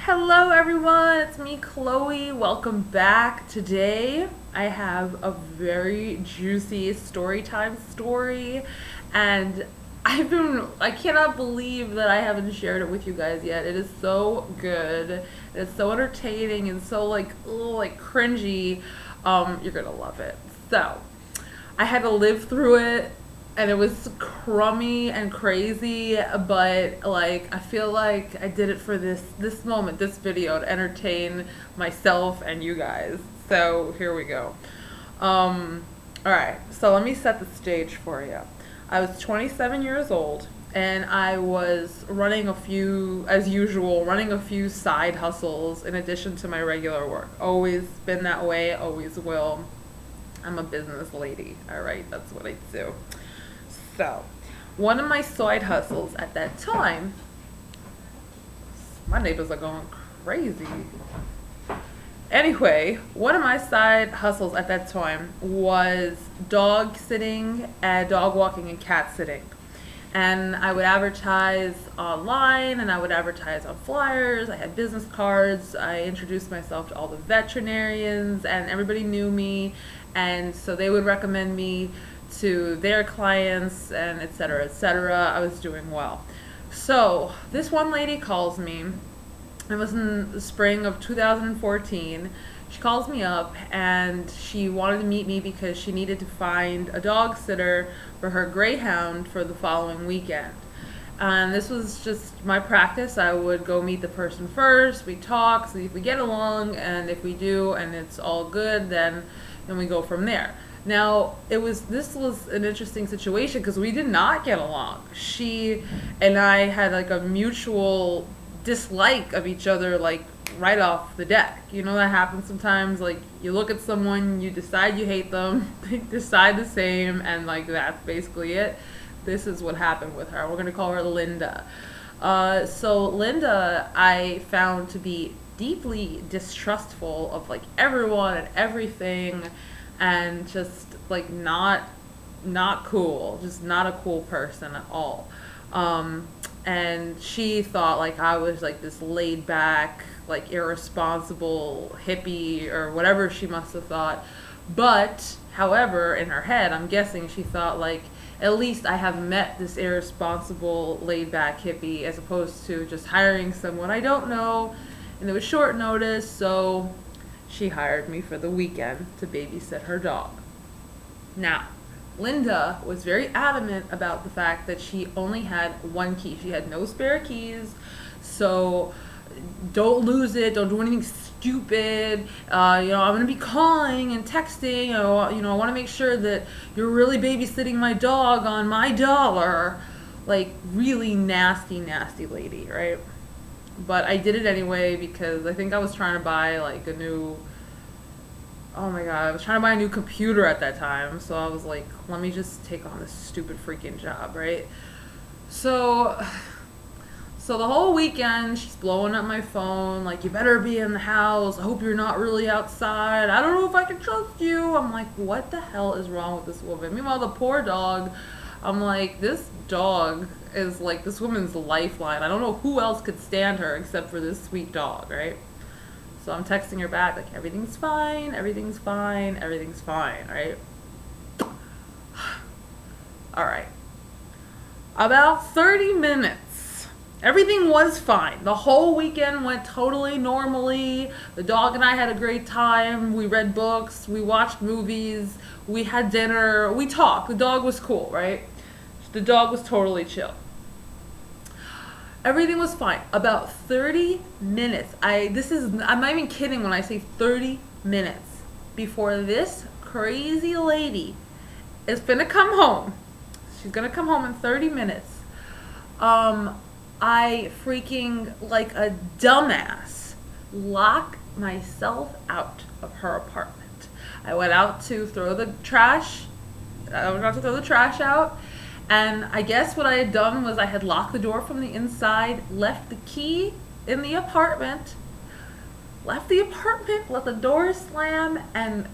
Hello everyone, it's me Chloe. Welcome back. Today I have a very juicy story time story and I cannot believe that I haven't shared it with you guys yet. It is so good. It's so entertaining and so like cringy. You're gonna love it. So I had to live through it and it was crummy and crazy, but like I feel like I did it for this moment, this video to entertain myself and you guys. So here we go. All right, so let me set the stage for you. I was 27 years old and I was running as usual, running a few side hustles in addition to my regular work. Always been that way, always will. I'm a business lady, all right? That's what I do. So, one of my side hustles at that time, my neighbors are going crazy. Anyway, one of my side hustles at that time was dog sitting, and dog walking, and cat sitting. And I would advertise online and I would advertise on flyers. I had business cards. I introduced myself to all the veterinarians and everybody knew me. And so they would recommend me to their clients and et cetera, et cetera. I was doing well. So this one lady calls me. It was in the spring of 2014. She calls me up and she wanted to meet me because she needed to find a dog sitter for her greyhound for the following weekend. And this was just my practice. I would go meet the person first, we talk, see if we get along, and if we do and it's all good, then we go from there. Now, this was an interesting situation because we did not get along. She and I had like a mutual dislike of each other, like right off the deck. You know that happens sometimes, like you look at someone, you decide you hate them, they decide the same, and like that's basically it. This is what happened with her. We're going to call her Linda. So Linda, I found to be deeply distrustful of like everyone and everything, and just like not cool, just not a cool person at all. And she thought like I was like this laid back, like irresponsible hippie or whatever she must have thought. But however, in her head, I'm guessing she thought like, at least I have met this irresponsible laid back hippie as opposed to just hiring someone I don't know. And it was short notice, so she hired me for the weekend to babysit her dog. Now, Linda was very adamant about the fact that she only had one key. She had no spare keys, so don't lose it. Don't do anything stupid. I'm going to be calling and texting. I want to make sure that you're really babysitting my dog on my dollar. Like, really nasty, nasty lady, right? But I did it anyway because I think I was trying to buy like I was trying to buy a new computer at that time. So I was like, let me just take on this stupid freaking job, right? So the whole weekend she's blowing up my phone like, you better be in the house. I hope you're not really outside. I don't know if I can trust you. I'm like, what the hell is wrong with this woman? Meanwhile, the poor dog, I'm like, this dog is like this woman's lifeline. I don't know who else could stand her except for this sweet dog, right? So I'm texting her back like, everything's fine, everything's fine, everything's fine, right? All right. About 30 minutes. Everything was fine. The whole weekend went totally normally. The dog and I had a great time. We read books, we watched movies, we had dinner, we talked. The dog was cool, right? The dog was totally chill. Everything was fine. About 30 minutes. I'm not even kidding when I say 30 minutes before this crazy lady is gonna come home. She's gonna come home in 30 minutes. I freaking, like a dumbass, lock myself out of her apartment. I went out to throw the trash. Out. And I guess what I had done was I had locked the door from the inside, left the key in the apartment, let the door slam, and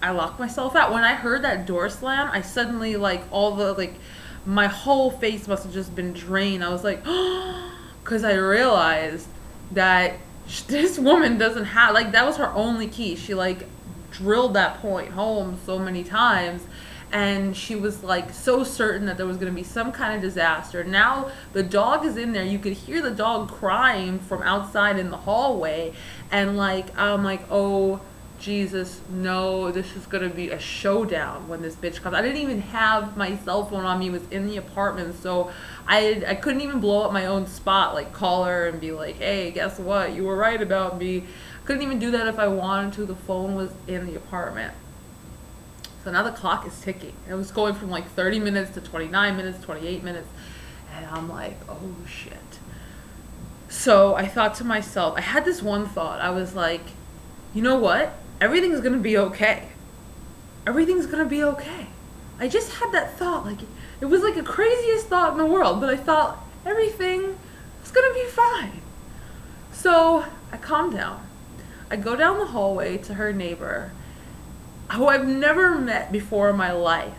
I locked myself out. When I heard that door slam, I suddenly, my whole face must have just been drained. I was like, because I realized that this woman doesn't have, like, that was her only key. She like drilled that point home so many times, and she was like so certain that there was going to be some kind of disaster. Now the dog is in there. You could hear the dog crying from outside in the hallway, and like I'm like, oh Jesus, no, this is gonna be a showdown when this bitch comes. I didn't even have my cell phone on me, it was in the apartment, so I couldn't even blow up my own spot, like call her and be like, hey, guess what, you were right about me. Couldn't even do that if I wanted to. The phone was in the apartment. So now the clock is ticking. It was going from like 30 minutes to 29 minutes, 28 minutes, and I'm like, oh shit. So I thought to myself, I had this one thought, I was like, you know what? Everything's gonna be okay. Everything's gonna be okay. I just had that thought, like, it was like the craziest thought in the world, but I thought everything is gonna be fine. So I calmed down. I go down the hallway to her neighbor, who I've never met before in my life.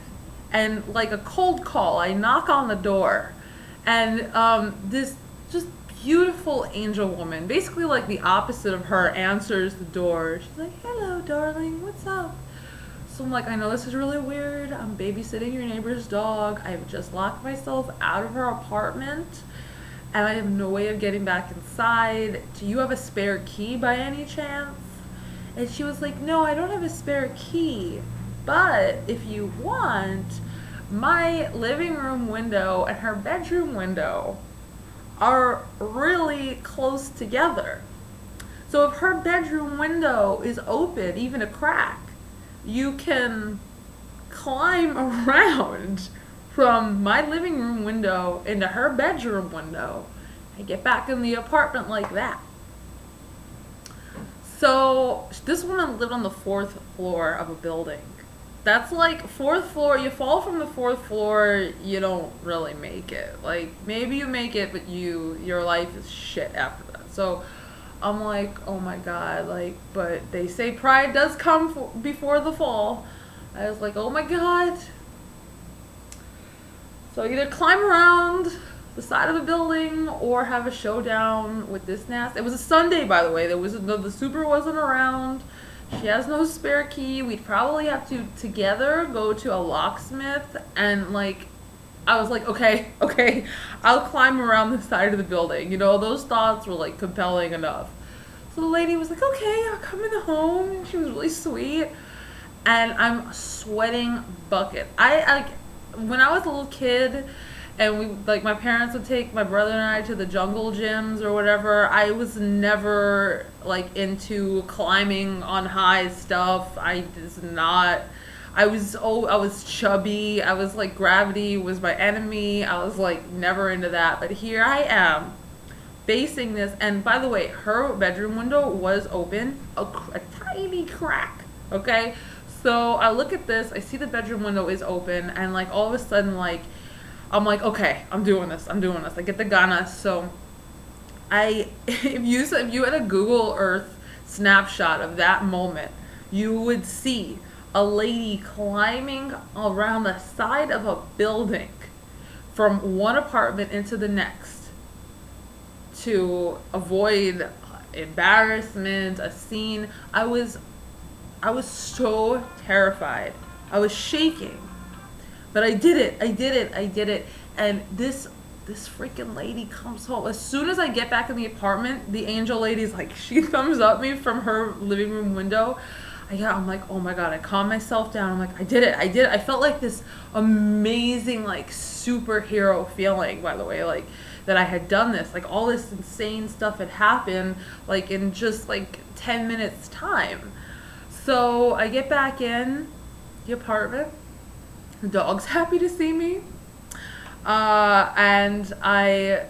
And like a cold call, I knock on the door, and this just beautiful angel woman, basically like the opposite of her, answers the door. She's like, hello darling, what's up? So I'm like, I know this is really weird, I'm babysitting your neighbor's dog, I've just locked myself out of her apartment and I have no way of getting back inside. Do you have a spare key by any chance? And she was like, no, I don't have a spare key, but if you want, my living room window and her bedroom window are really close together. So if her bedroom window is open, even a crack, you can climb around from my living room window into her bedroom window and get back in the apartment like that. So this woman lived on the 4th floor of a building. That's like 4th floor, you fall from the 4th floor, you don't really make it. Like, maybe you make it, but your life is shit after that. So I'm like, oh my God, like, but they say pride does come before the fall. I was like, oh my God. So either climb around the side of the building or have a showdown with this nasty. It was a Sunday, by the way. The super wasn't around. She has no spare key. We'd probably have to together go to a locksmith, and like, I was like, okay, I'll climb around the side of the building. You know, those thoughts were like compelling enough. So the lady was like, okay, I'll come in the home. And she was really sweet. And I'm sweating bucket. When I was a little kid, and we, like, my parents would take my brother and I to the jungle gyms or whatever, I was never like into climbing on high stuff. I was chubby. I was like, gravity was my enemy. I was like never into that. But here I am facing this, and by the way, her bedroom window was open, a tiny crack. Okay, so I look at this, I see the bedroom window is open, and like all of a sudden, like, I'm like, okay, I'm doing this. I get the ganas. So if you had a Google Earth snapshot of that moment, you would see a lady climbing around the side of a building from one apartment into the next to avoid embarrassment, a scene. I was so terrified. I was shaking. But I did it. And this freaking lady comes home. As soon as I get back in the apartment, the angel lady's like, she thumbs up me from her living room window. I'm like, oh my God, I calm myself down. I'm like, I did it. I felt like this amazing, like, superhero feeling, by the way, like, that I had done this. Like, all this insane stuff had happened, like, in just, like, 10 minutes time. So I get back in the apartment. The dog's happy to see me. And I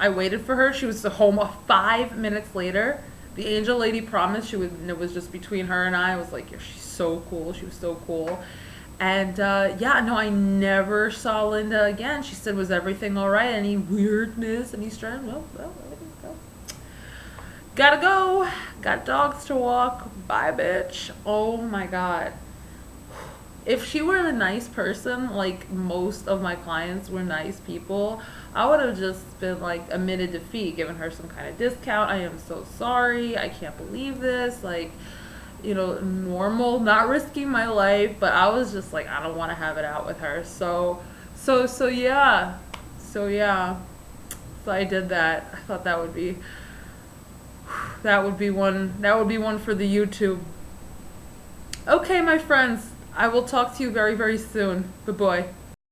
waited for her. She was home 5 minutes later. The angel lady promised it was just between her and I was like, yeah, she's so cool. She was so cool. And I never saw Linda again. She said, was everything all right? Any weirdness? Any stress? Well, everything's good. Gotta go. Got dogs to walk. Bye, bitch. Oh my God. If she were a nice person, like most of my clients were nice people, I would have just been like admitted defeat, given her some kind of discount. I am so sorry. I can't believe this. Like, normal, not risking my life, but I was just like, I don't want to have it out with her. So yeah. So yeah. So I did that. I thought that would be one for the YouTube. Okay, my friends, I will talk to you very, very soon. Bye-bye.